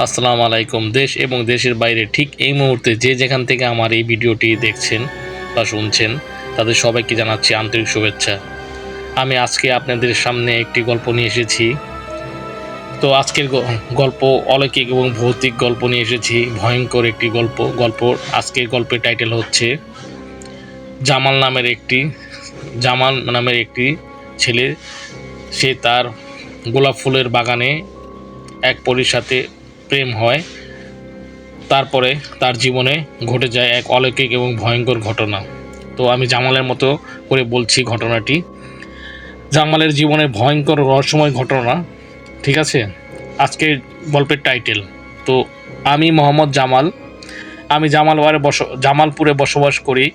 আসসালামু আলাইকুম। দেশ এবং দেশের বাইরে ঠিক এই মুহূর্তে যে যেখান থেকে আমার এই ভিডিওটি দেখছেন বা শুনছেন, তাদের সবাইকে জানাচ্ছি আন্তরিক শুভেচ্ছা। আমি আজকে আপনাদের সামনে একটি গল্প নিয়ে এসেছি। তো আজকের গল্প অলৌকিক এবং ভৌতিক গল্প নিয়ে এসেছি, ভয়ঙ্কর একটি গল্প। আজকের গল্পের টাইটেল হচ্ছে জামাল নামের একটি ছেলে, সে তার গোলাপ ফুলের বাগানে এক পরীর সাথে প্রেম হয়। তারপরে তার জীবনে ঘটে যায় এক অলৌকিক এবং ভয়ঙ্কর ঘটনা। তো আমি জামালের মতো করে বলছি ঘটনাটি। জামালের জীবনের ভয়ঙ্কর রহস্যময় ঘটনা, ঠিক আছে? আজকের গল্পের টাইটেল। তো আমি মোহাম্মদ জামাল, আমি জামালপুরে বসবাস করি।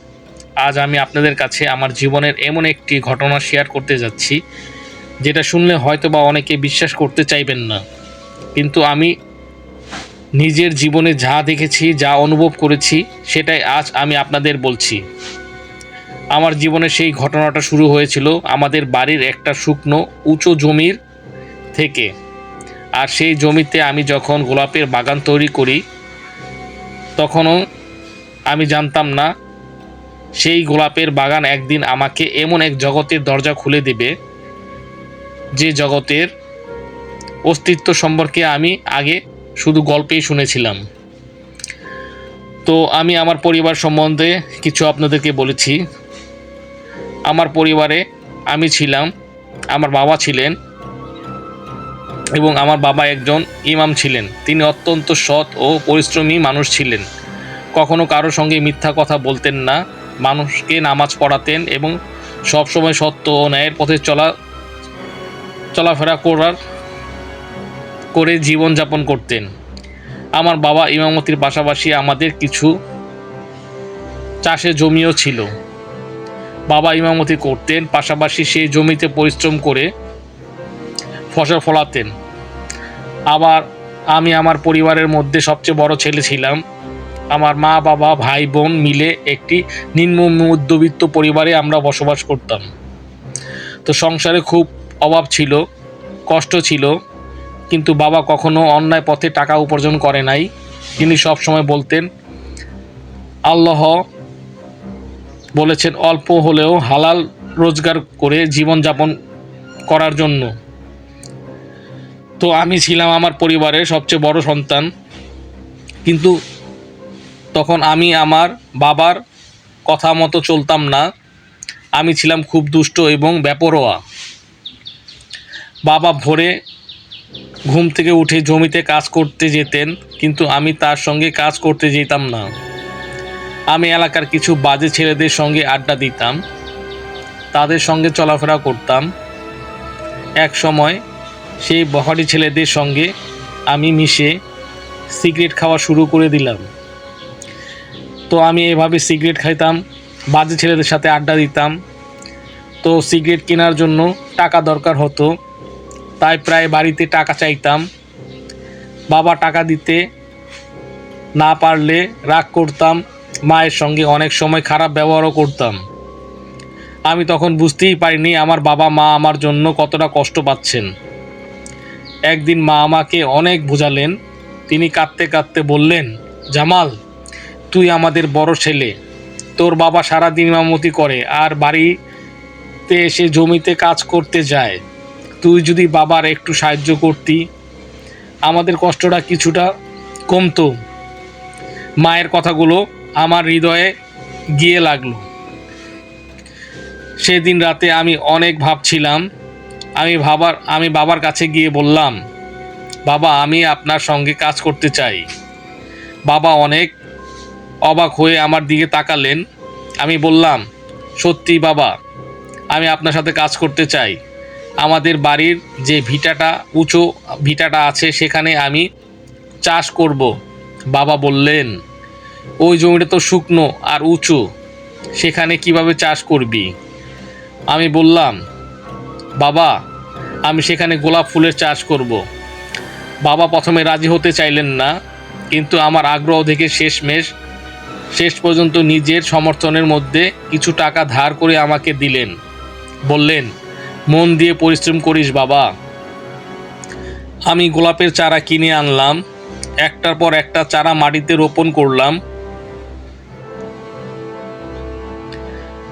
আজ আমি আপনাদের কাছে আমার জীবনের এমন একটি ঘটনা শেয়ার করতে যাচ্ছি, যেটা শুনলে হয়তো বা অনেকে বিশ্বাস করতে চাইবেন না, কিন্তু আমি নিজের জীবনে যা দেখেছি, যা অনুভব করেছি, সেটাই আজ আমি আপনাদের বলছি। আমার জীবনে সেই ঘটনাটা শুরু হয়েছিল আমাদের বাড়ির একটা শুকনো উঁচু জমির থেকে। আর সেই জমিতে আমি যখন গোলাপের বাগান তৈরি করি, তখনও আমি জানতাম না সেই গোলাপের বাগান একদিন আমাকে এমন এক জগতের দরজা খুলে দেবে, যে জগতের অস্তিত্ব সম্পর্কে আমি আগে শুধু গল্পেই শুনেছিলাম। তো আমি আমার পরিবার সম্বন্ধে কিছু আপনাদেরকে বলেছি। আমার পরিবারে আমি ছিলাম, আমার বাবা ছিলেন, এবং আমার বাবা একজন ইমাম ছিলেন। তিনি অত্যন্ত সৎ ও পরিশ্রমী মানুষ ছিলেন। কখনো কারোর সঙ্গে মিথ্যা কথা বলতেন না, মানুষকে নামাজ পড়াতেন এবং সবসময় সত্য ও ন্যায়ের পথে চলাফেরা করে জীবনযাপন করতেন। আমার বাবা ইমামতির পাশাপাশি আমাদের কিছু চাষের জমিও ছিল। বাবা ইমামতি করতেন, পাশাপাশি সেই জমিতে পরিশ্রম করে ফসল ফলাতেন। আবার আমি আমার পরিবারের মধ্যে সবচেয়ে বড় ছেলে ছিলাম। আমার মা বাবা ভাই বোন মিলে একটি নিম্ন মধ্যবিত্ত পরিবারে আমরা বসবাস করতাম। তো সংসারে খুব অভাব ছিল, কষ্ট ছিল, কিন্তু বাবা কখনো অন্যায় পথে টাকা উপার্জন করে নাই। তিনি সবসময় বলতেন, আল্লাহ বলেছেন অল্প হলেও হালাল রোজগার করে জীবনযাপন করার জন্য। তো আমি ছিলাম আমার পরিবারের সবচেয়ে বড় সন্তান, কিন্তু তখন আমি আমার বাবার কথা মতো চলতাম না। আমি ছিলাম খুব দুষ্ট এবং বেপরোয়া। বাবা ভোরে ঘুম থেকে উঠে জমিতে কাজ করতে যেতেন, কিন্তু আমি তার সঙ্গে কাজ করতে যেতাম না। আমি এলাকার কিছু বাজে ছেলেদের সঙ্গে আড্ডা দিতাম, তাদের সঙ্গে চলাফেরা করতাম। এক সময় সেই বখাটে ছেলেদের সঙ্গে আমি মিশে সিগারেট খাওয়া শুরু করে দিলাম। তো আমি এভাবে সিগারেট খাইতাম, বাজে ছেলেদের সাথে আড্ডা দিতাম। তো সিগারেট কেনার জন্য টাকা দরকার হতো, তাই প্রায় বাড়িতে টাকা চাইতাম। বাবা টাকা দিতে না পারলে রাগ করতাম, মায়ের সঙ্গে অনেক সময় খারাপ ব্যবহারও করতাম। আমি তখন বুঝতেই পারিনি আমার বাবা মা আমার জন্য কতটা কষ্ট পাচ্ছেন। একদিন মা আমাকে অনেক বোঝালেন। তিনি কাঁদতে কাঁদতে বললেন, জামাল, তুই আমাদের বড় ছেলে। তোর বাবা সারাদিন ইমামতি করে আর বাড়িতে এসে জমিতে কাজ করতে যায়। তুই যদি বাবার একটু সাহায্য করতি, আমাদের কষ্টটা কিছুটা কমতো। মায়ের কথাগুলো আমার হৃদয়ে গিয়ে লাগলো। সেদিন রাতে আমি অনেক ভাবছিলাম। আমি বাবার কাছে গিয়ে বললাম, বাবা, আমি আপনার সঙ্গে কাজ করতে চাই। বাবা অনেক অবাক হয়ে আমার দিকে তাকালেন। আমি বললাম, সত্যি বাবা, আমি আপনার সাথে কাজ করতে চাই। আমাদের বাড়ির যে উঁচু ভিটাটা আছে, সেখানে আমি চাষ করব। বাবা বললেন, ওই জমিটা তো শুকনো আর উঁচু, সেখানে কিভাবে চাষ করবি? আমি বললাম, বাবা, আমি সেখানে গোলাপ ফুলের চাষ করব। বাবা প্রথমে রাজি হতে চাইলেন না, কিন্তু আমার আগ্রহ দেখে শেষ পর্যন্ত নিজের সমর্থনের মধ্যে কিছু টাকা ধার করে আমাকে দিলেন। বললেন, মন দিয়ে পরিশ্রম করিস বাবা। আমি গোলাপের চারা কিনে আনলাম, একটার পর একটা চারা মাটিতে রোপণ করলাম।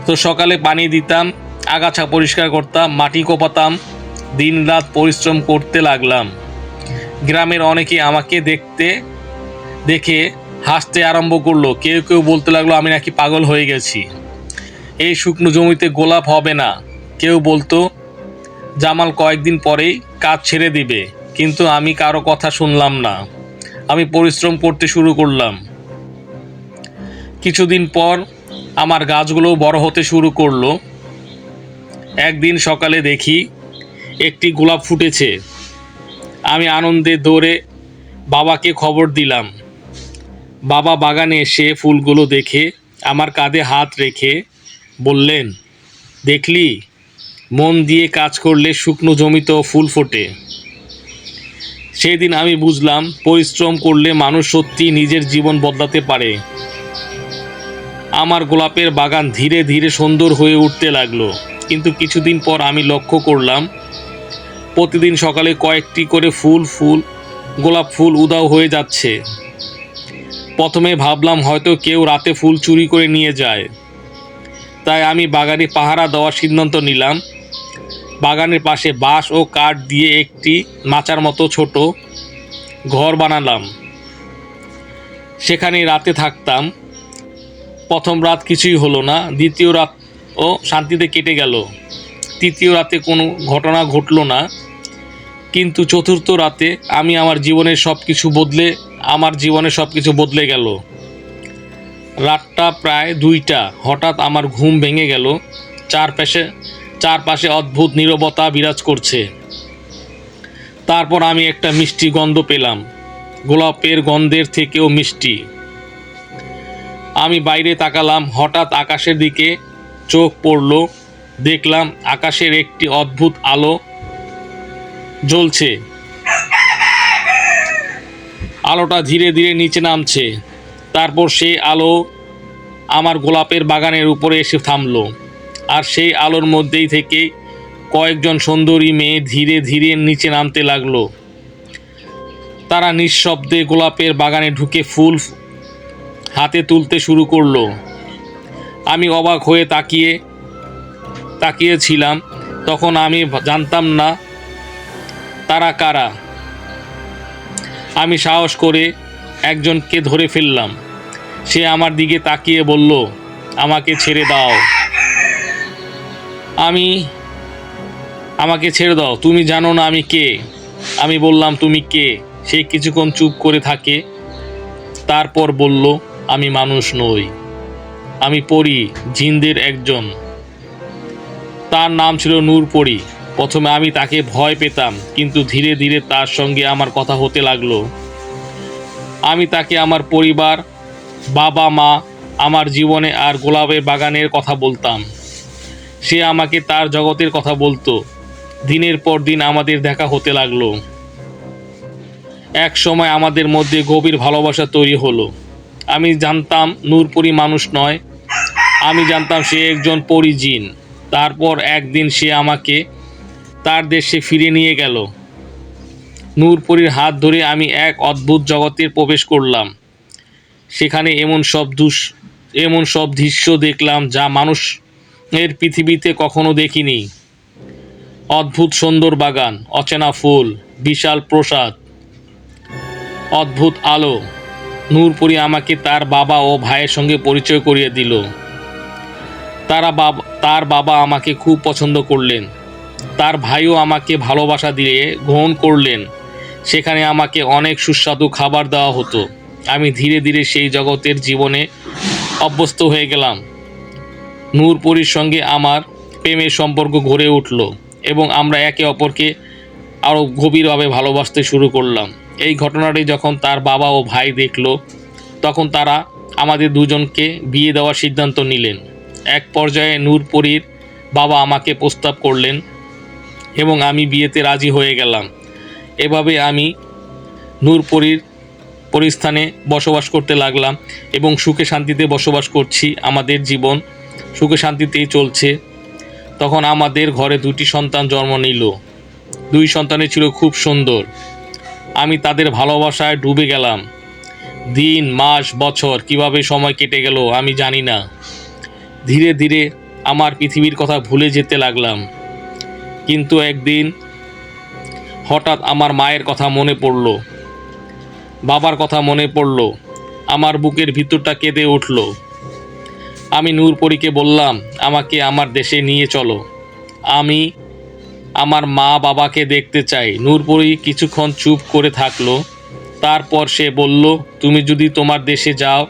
তো সকালে পানি দিতাম, আগাছা পরিষ্কার করতাম, মাটি কোপাতাম, দিনরাত পরিশ্রম করতে লাগলাম। গ্রামের অনেকে আমাকে দেখে হাসতে আরম্ভ করলো। কেউ কেউ বলতে লাগলো আমি নাকি পাগল হয়ে গেছি, এই শুকনো জমিতে গোলাপ হবে না। কেউ বলতো জামাল কয়েকদিন পরেই কাজ ছেড়ে দিবে। কিন্তু আমি কারো কথা শুনলাম না। আমি পরিশ্রম করতে শুরু করলাম। কিছুদিন পর আমার গাছগুলো বড় হতে শুরু করলো। একদিন সকালে দেখি একটি গোলাপ ফুটেছে। আমি আনন্দে দৌড়ে বাবাকে খবর দিলাম। বাবা বাগানে এসে ফুলগুলো দেখে আমার কাঁধে হাত রেখে বললেন, দেখলি, মন দিয়ে কাজ করলে শুকনো জমিতেও ফুল ফোটে। সেই দিন আমি বুঝলাম, পরিশ্রম করলে মানুষ সত্যি নিজের জীবন বদলাতে পারে। আমার গোলাপের বাগান ধীরে ধীরে সুন্দর হয়ে উঠতে লাগলো। কিন্তু কিছুদিন পর আমি লক্ষ্য করলাম, প্রতিদিন সকালে কয়েকটি করে গোলাপ ফুল উধাও হয়ে যাচ্ছে। প্রথমে ভাবলাম হয়তো কেউ রাতে ফুল চুরি করে নিয়ে যায়। তাই আমি বাগানে পাহারা দেওয়ার সিদ্ধান্ত নিলাম। বাগানের পাশে বাঁশ ও কাঠ দিয়ে একটি মাচার মতো ছোট ঘর বানালাম। সেখানে রাতে থাকতাম। প্রথম রাত কিছুই হলো না, দ্বিতীয় রাতও শান্তিতে কেটে গেল। তৃতীয় রাতে কোনো ঘটনা ঘটলো না। কিন্তু চতুর্থ রাতে আমার জীবনের সব কিছু বদলে গেল। রাতটা প্রায় 2টা। হঠাৎ আমার ঘুম ভেঙে গেল। চারপাশে অদ্ভুত নীরবতা বিরাজ করছে। তারপর আমি একটা মিষ্টি গন্ধ পেলাম, গোলাপের গন্ধের থেকেও মিষ্টি। আমি বাইরে তাকালাম। হঠাৎ আকাশের দিকে চোখ পড়ল। দেখলাম আকাশের একটি অদ্ভুত আলো জ্বলছে। আলোটা ধীরে ধীরে নিচে নামছে। তারপর সেই আলো আমার গোলাপের বাগানের উপরে এসে থামলো। আর সেই আলোর মধ্যেই থেকে কয়েকজন সুন্দরী মেয়ে ধীরে ধীরে নিচে নামতে লাগলো। তারা নিঃশব্দে গোলাপের বাগানে ঢুকে ফুল হাতে তুলতে শুরু করলো। আমি অবাক হয়ে তাকিয়েছিলাম। তখন আমি জানতাম না তারা কারা। আমি সাহস করে একজনকে ধরে ফেললাম। সে আমার দিকে তাকিয়ে বলল, আমাকে ছেড়ে দাও। আমাকে ছেড়ে দাও, তুমি জানো না আমি কে। আমি বললাম, তুমি কে? সে কিছুক্ষণ চুপ করে থাকে। তারপর বলল, আমি মানুষ নই, আমি পরী, জিনদের একজন। তার নাম ছিল নূরপরী। প্রথমে আমি তাকে ভয় পেতাম, কিন্তু ধীরে ধীরে তার সঙ্গে আমার কথা হতে লাগলো। আমি তাকে আমার পরিবার, বাবা মা, আমার জীবনে আর গোলাপের বাগানের কথা বলতাম। সে আমাকে তার জগতের কথা বলতো। দিনের পর দিন আমাদের দেখা হতে লাগলো। এক সময় আমাদের মধ্যে গভীর ভালোবাসা তৈরি হলো। আমি জানতাম নূরপরী মানুষ নয়, আমি জানতাম সে একজন পরী জিন। তারপর একদিন সে আমাকে তার দেশে ফিরে নিয়ে গেল। নূরপরীর হাত ধরে আমি এক অদ্ভুত জগতে প্রবেশ করলাম। সেখানে এমন সব দৃশ্য দেখলাম যা মানুষের পৃথিবীতে কখনো দেখিনি। অদ্ভুত সুন্দর বাগান, অচেনা ফুল, বিশাল প্রাসাদ, অদ্ভুত আলো। নূরপরী আমাকে তার বাবা ও ভাইয়ের সঙ্গে পরিচয় করিয়ে দিল। তার বাবা আমাকে খুব পছন্দ করলেন। তার ভাইও আমাকে ভালোবাসা দিয়ে গ্রহণ করলেন। সেখানে আমাকে অনেক সুস্বাদু খাবার দেওয়া হতো। আমি ধীরে ধীরে সেই জগতের জীবনে অভ্যস্ত হয়ে গেলাম। নূরপরীর সঙ্গে আমার প্রেমের সম্পর্ক গড়ে উঠল এবং আমরা একে অপরকে আরও গভীরভাবে ভালোবাসতে শুরু করলাম। এই ঘটনাটি যখন তার বাবা ও ভাই দেখল, তখন তারা আমাদের দুজনকে বিয়ে দেওয়ার সিদ্ধান্ত নিলেন। এক পর্যায়ে নূরপরীর বাবা আমাকে প্রস্তাব করলেন এবং আমি বিয়েতে রাজি হয়ে গেলাম। এভাবে আমি নূরপরীর পরিস্থানে বসবাস করতে লাগলাম এবং সুখে শান্তিতে বসবাস করছি। আমাদের জীবন সুখে শান্তিতেই চলছে। তখন আমাদের ঘরে 2টি সন্তান জন্ম নিল। 2 সন্তানই ছিল খুব সুন্দর। আমি তাদের ভালোবাসায় ডুবে গেলাম। দিন, মাস, বছর কিভাবে সময় কেটে গেল আমি জানি না। ধীরে ধীরে আমার পৃথিবীর কথা ভুলে যেতে লাগলাম। কিন্তু একদিন হঠাৎ আমার মায়ের কথা মনে পড়ল, বাবার কথা মনে পড়ল। আমার বুকের ভিতরটা কেঁদে উঠল। আমি নূরপরীকে বললাম, আমাকে আমার দেশে নিয়ে চলো, আমি আমার মা বাবাকে দেখতে চাই। নূরপরী কিছুক্ষণ চুপ করে থাকলো। তারপর সে বলল, তুমি যদি তোমার দেশে যাও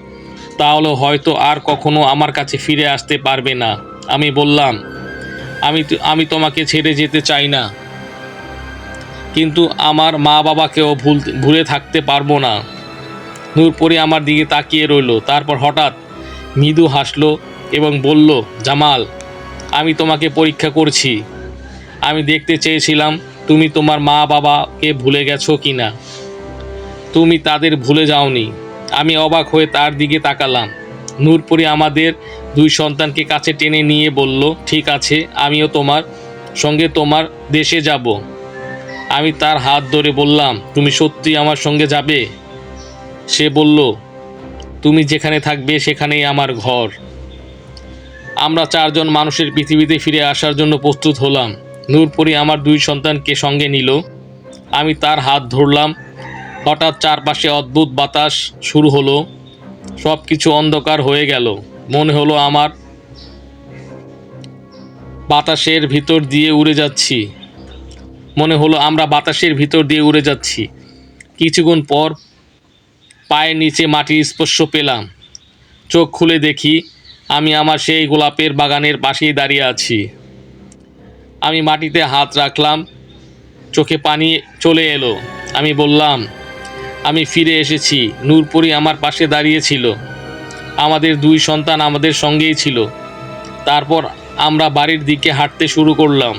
তাহলে হয়তো আর কখনো আমার কাছে ফিরে আসতে পারবে না। আমি বললাম, আমি তোমাকে ছেড়ে যেতে চাই না, কিন্তু আমার মা বাবাকেও ভুলে থাকতে পারবো না। নূরপরী আমার দিকে তাকিয়ে রইল। তারপর হঠাৎ মৃদু হাসলো এবং বলল, জামাল, আমি তোমাকে পরীক্ষা করছি। আমি দেখতে চেয়েছিলাম তুমি তোমার মা বাবাকে ভুলে গেছো কিনা। তুমি তাদের ভুলে যাওনি। আমি অবাক হয়ে তার দিকে তাকালাম। নূরপরী আমাদের দুই সন্তানকে কাছে টেনে নিয়ে বলল, ঠিক আছে, আমিও তোমার সঙ্গে তোমার দেশে যাব। আমি তার হাত ধরে বললাম, তুমি সত্যি আমার সঙ্গে যাবে? সে বলল, তুমি যেখানে থাকবে সেখানেই আমার ঘর। আমরা চারজন মানুষের পৃথিবীতে ফিরে আসার জন্য প্রস্তুত হলাম। নূরপরী আমার দুই সন্তানকে সঙ্গে নিল। আমি তার হাত ধরলাম। হঠাৎ চারপাশে অদ্ভুত বাতাস শুরু হলো। সব কিছু অন্ধকার হয়ে গেল। মনে হলো আমার বাতাসের ভিতর দিয়ে উড়ে যাচ্ছি। আমরা বাতাসের ভিতর দিয়ে উড়ে যাচ্ছি। কিছুক্ষণ পর পায়ের নিচে মাটির স্পর্শ পেলাম। চোখ খুলে দেখি আমি আমার সেই গোলাপের বাগানের পাশেই দাঁড়িয়ে আছি। আমি মাটিতে হাত রাখলাম, চোখে পানি চলে এলো। আমি বললাম, আমি ফিরে এসেছি। নূরপরী আমার পাশে দাঁড়িয়েছিল। আমাদের দুই সন্তান আমাদের সঙ্গেই ছিল। তারপর আমরা বাড়ির দিকে হাঁটতে শুরু করলাম।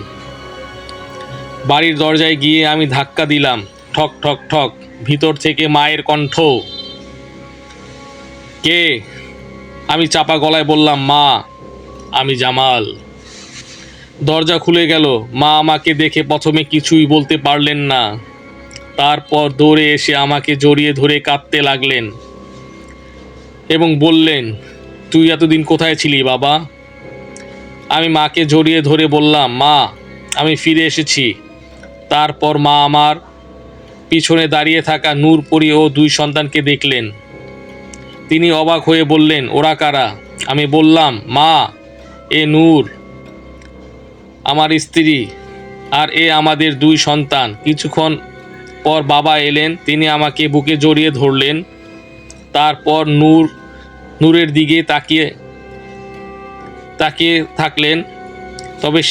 বাড়ির দরজায় গিয়ে আমি ধাক্কা দিলাম। ঠক ঠক ঠক। ভিতর থেকে মায়ের কণ্ঠ। কে? আমি চাপা গলায় বললাম, মা, আমি জামাল। দরজা খুলে গেল। মা আমাকে দেখে প্রথমে কিছুই বলতে পারলেন না। তারপর দৌড়ে এসে আমাকে জড়িয়ে ধরে কাঁদতে লাগলেন এবং বললেন, তুই এতদিন কোথায় ছিলি বাবা? আমি মাকে জড়িয়ে ধরে বললাম, মা, আমি ফিরে এসেছি। তারপর মা আমার পিছনে দাঁড়িয়ে থাকা নূরপরী ও দুই সন্তানকে দেখলেন। তিনি অবাক হয়ে বললেন, ওরা কারা? আমি বললাম, মা, এ নূর আমার স্ত্রী, আর এ আমাদের দুই সন্তান। কিছুক্ষণ পর বাবা এলেন। তিনি আমাকে বুকে জড়িয়ে ধরলেন। তারপর নূরের দিকে তাকিয়ে থাকলেন। তবে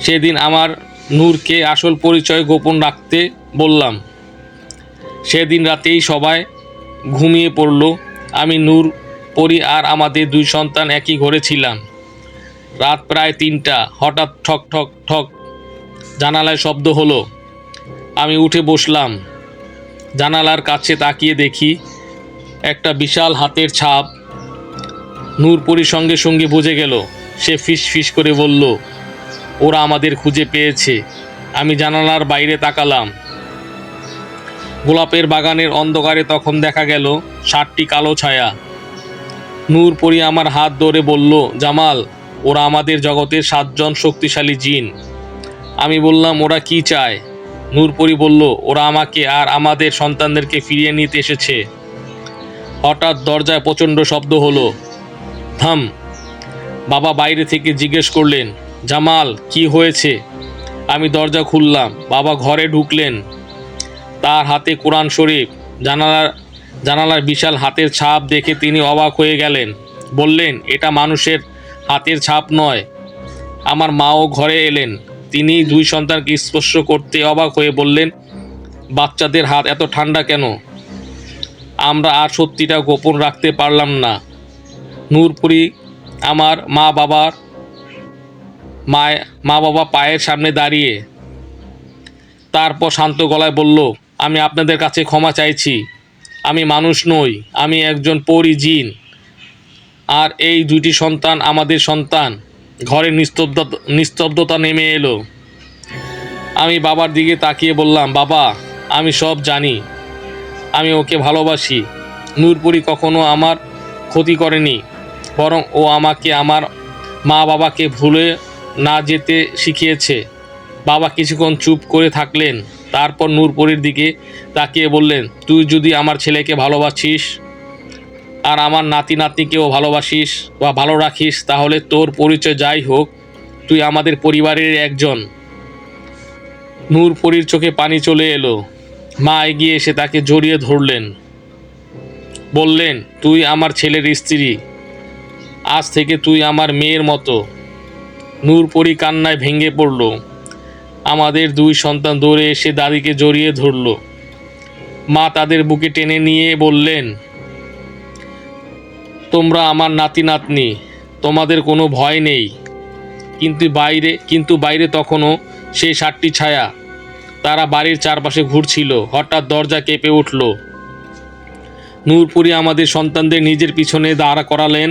সেদিন আমার নূরকে আসল পরিচয় গোপন রাখতে বললাম। সেদিন রাতেই সবাই ঘুমিয়ে পড়ল। আমি, নূরপরী আর আমাদের দুই সন্তান একই ঘরে ছিলাম। রাত প্রায় 3টা। হঠাৎ ঠক ঠক ঠক জানালায় শব্দ হলো। আমি উঠে বসলাম। জানালার কাছে তাকিয়ে দেখি একটা বিশাল হাতের ছাপ। নূরপরী সঙ্গে সঙ্গে বুঝে গেল। সে ফিস ফিস করে বলল, ওরা আমাদের খুঁজে পেয়েছে। আমি জানালার বাইরে তাকালাম। গোলাপের বাগানের অন্ধকারে তখন দেখা গেল 7টি কালো ছায়া। নূরপরী আমার হাত ধরে বলল, জামাল, ওরা আমাদের জগতের 7জন শক্তিশালী জিন। আমি বললাম, ওরা কি চায়? নূরপরী বলল, ওরা আমাকে আর আমাদের সন্তানদেরকে ফিরিয়ে নিতে এসেছে। হঠাৎ দরজায় প্রচণ্ড শব্দ হলো। থাম। বাবা বাইরে থেকে জিজ্ঞেস করলেন, জামাল, কি হয়েছে? আমি দরজা খুললাম। বাবা ঘরে ঢুকলেন। তার হাতে কোরআন শরীফ। জানালার বিশাল হাতের ছাপ দেখে তিনি অবাক হয়ে গেলেন। বললেন, এটা মানুষের হাতের ছাপ নয়। আমার মাও ঘরে এলেন। তিনি দুই সন্তানকে স্পর্শ করতে অবাক হয়ে বললেন, বাচ্চাদের হাত এত ঠান্ডা কেন? আমরা আর সত্যিটা গোপন রাখতে পারলাম না। নূরপরী আমার মা বাবা পায়ের সামনে দাঁড়িয়ে তারপর শান্ত গলায় বলল, আমি আপনাদের কাছে ক্ষমা চাইছি। আমি মানুষ নই, আমি একজন পরী জিন। আর এই দুইটি সন্তান আমাদের সন্তান। ঘরে নিস্তব্ধতা নেমে এলো। আমি বাবার দিকে তাকিয়ে বললাম, বাবা, আমি সব জানি, আমি ওকে ভালোবাসি। নূরপুরি কখনো আমার ক্ষতি করেনি, বরং ও আমাকে আমার মা বাবাকে ভুলে না যেতে শিখিয়েছে। বাবা কিছুক্ষণ চুপ করে থাকলেন, তারপর নূরপুরির দিকে তাকিয়ে বললেন, তুই যদি আমার ছেলেকে ভালোবাসিস আর আমার নাতি নাতনিকেও ভালোবাসিস বা ভালো রাখিস, তাহলে তোর পরিচয় যাই হোক, তুই আমাদের পরিবারের একজন। নূরপুরির চোখে পানি চলে এলো। মা এগিয়ে এসে তাকে জড়িয়ে ধরলেন, বললেন, তুই আমার ছেলের স্ত্রী, আজ থেকে তুই আমার মেয়ের মতো। নূরপুরি কান্নায় ভেঙে পড়ল। আমাদের দুই সন্তান দৌড়ে এসে দাদিকে জড়িয়ে ধরল। মা তাদের বুকে টেনে নিয়ে বললেন, তোমরা আমার নাতি নাতনি, তোমাদের কোনো ভয় নেই। কিন্তু বাইরে তখনও সেই 7টি ছায়া, তারা বাড়ির চারপাশে ঘুরছিল। হঠাৎ দরজা কেঁপে উঠল। নূরপুরি আমাদের সন্তানদের নিজের পিছনে দাঁড়া করালেন।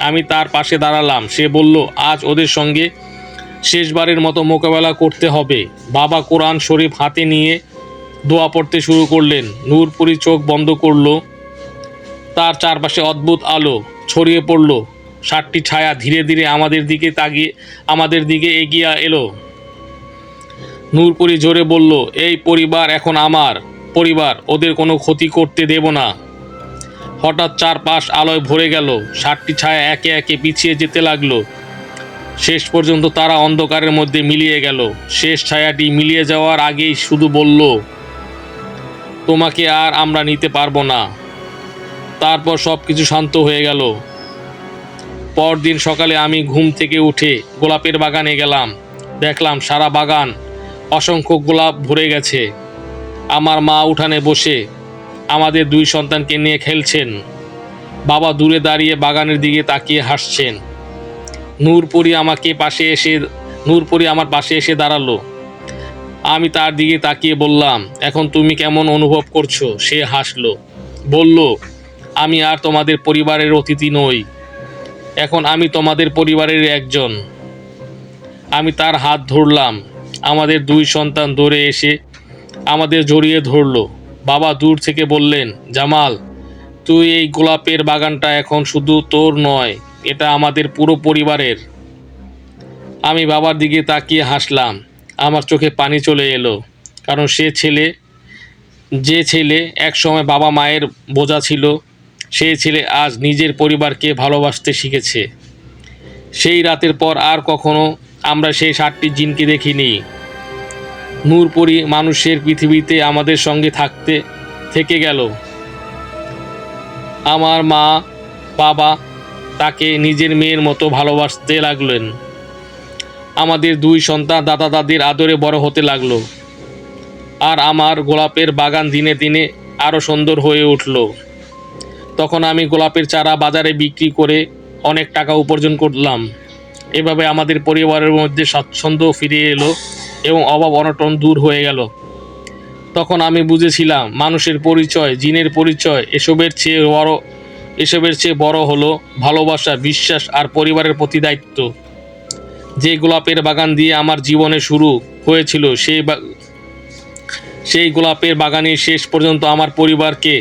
আমি তার পাশে দাঁড়ালাম। সে বলল, আজ ওদের সঙ্গে শেষবারের মতো মোকাবেলা করতে হবে। বাবা কোরআন শরীফ হাতে নিয়ে দোয়া পড়তে শুরু করলেন। নূরপুরি চোখ বন্ধ করল। তার চারপাশে অদ্ভুত আলো ছড়িয়ে পড়ল। 7টি ছায়া ধীরে ধীরে আমাদের দিকে এগিয়ে এলো। নূরপুরি জোরে বলল, এই পরিবার এখন আমার পরিবার, ওদের কোনো ক্ষতি করতে দেব না। হঠাৎ চারপাশ আলোয় ভরে গেল। 7টি ছায়া একে একে পিছিয়ে যেতে লাগলো। শেষ পর্যন্ত তারা অন্ধকারের মধ্যে মিলিয়ে গেল। শেষ ছায়াটি মিলিয়ে যাওয়ার আগেই শুধু বলল, তোমাকে আর আমরা নিতে পারবো না। তারপর সব কিছু শান্ত হয়ে গেল। পরদিন সকালে আমি ঘুম থেকে উঠে গোলাপের বাগানে গেলাম। দেখলাম সারা বাগান অসংখ্য গোলাপ ভরে গেছে। আমার মা উঠানে বসে আমাদের দুই সন্তানকে নিয়ে খেলছেন। বাবা দূরে দাঁড়িয়ে বাগানের দিকে তাকিয়ে হাসছেন। নূরপুরি আমার পাশে এসে দাঁড়ালো। আমি তার দিকে তাকিয়ে বললাম, এখন তুমি কেমন অনুভব করছো? সে হাসলো, বলল, আমি আর তোমাদের পরিবারের অতিথি নই, এখন আমি তোমাদের পরিবারের একজন। আমি তার হাত ধরলাম। আমাদের দুই সন্তান দৌড়ে এসে আমাদের জড়িয়ে ধরল। বাবা দূর থেকে বললেন, জামাল, তুই এই গোলাপের বাগানটা এখন শুধু তোর নয়, এটা আমাদের পুরো পরিবারের। আমি বাবার দিকে তাকিয়ে হাসলাম। আমার চোখে পানি চলে এলো, কারণ যে ছেলে একসময় বাবা মায়ের বোঝা ছিল, সেই ছেলে আজ নিজের পরিবারকে ভালোবাসতে শিখেছে। সেই রাতের পর আর কখনো আমরা সেই 7টি জিনকে দেখিনি। নূরপুরি মানুষের পৃথিবীতে আমাদের সঙ্গে থেকে গেল। আমার মা বাবা তাকে নিজের মেয়ের মতো ভালোবাসতে লাগলেন। আমাদের দুই সন্তান দাদা দাদির আদরে বড় হতে লাগলো। আর আমার গোলাপের বাগান দিনে দিনে আরও সুন্দর হয়ে উঠল। তখন আমি গোলাপের চারা বাজারে বিক্রি করে অনেক টাকা উপার্জন করলাম। এভাবে আমাদের পরিবারের মধ্যে স্বাচ্ছন্দ্য ফিরে এলো এবং অভাব অনটন দূর হয়ে গেল। তখন আমি বুঝেছিলাম, মানুষের পরিচয়, জিনের পরিচয়, এসবের চেয়ে বড় হলো ভালোবাসা, বিশ্বাস আর পরিবারের প্রতি দায়িত্ব। যে গোলাপের বাগান দিয়ে আমার জীবনে শুরু হয়েছিল, সেই গোলাপের বাগানই শেষ পর্যন্ত আমার পরিবারকে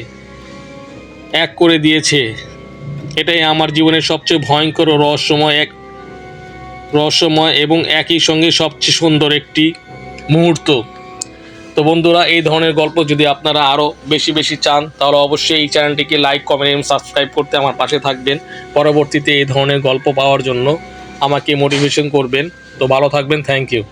এক করে দিয়েছে। এটাই আমার জীবনের সবচেয়ে ভয়ঙ্কর ও রহস্যময় এবং একই সঙ্গে সবচেয়ে সুন্দর একটি মুহূর্ত। তো বন্ধুরা, এই ধরনের গল্প যদি আপনারা আরও বেশি চান, তাহলে অবশ্যই এই চ্যানেলটিকে লাইক, কমেন্ট এবং সাবস্ক্রাইব করতে আমার পাশে থাকবেন। পরবর্তীতে এই ধরনের গল্প পাওয়ার জন্য আমাকে মোটিভেশন করবেন। তো ভালো থাকবেন। Thank you.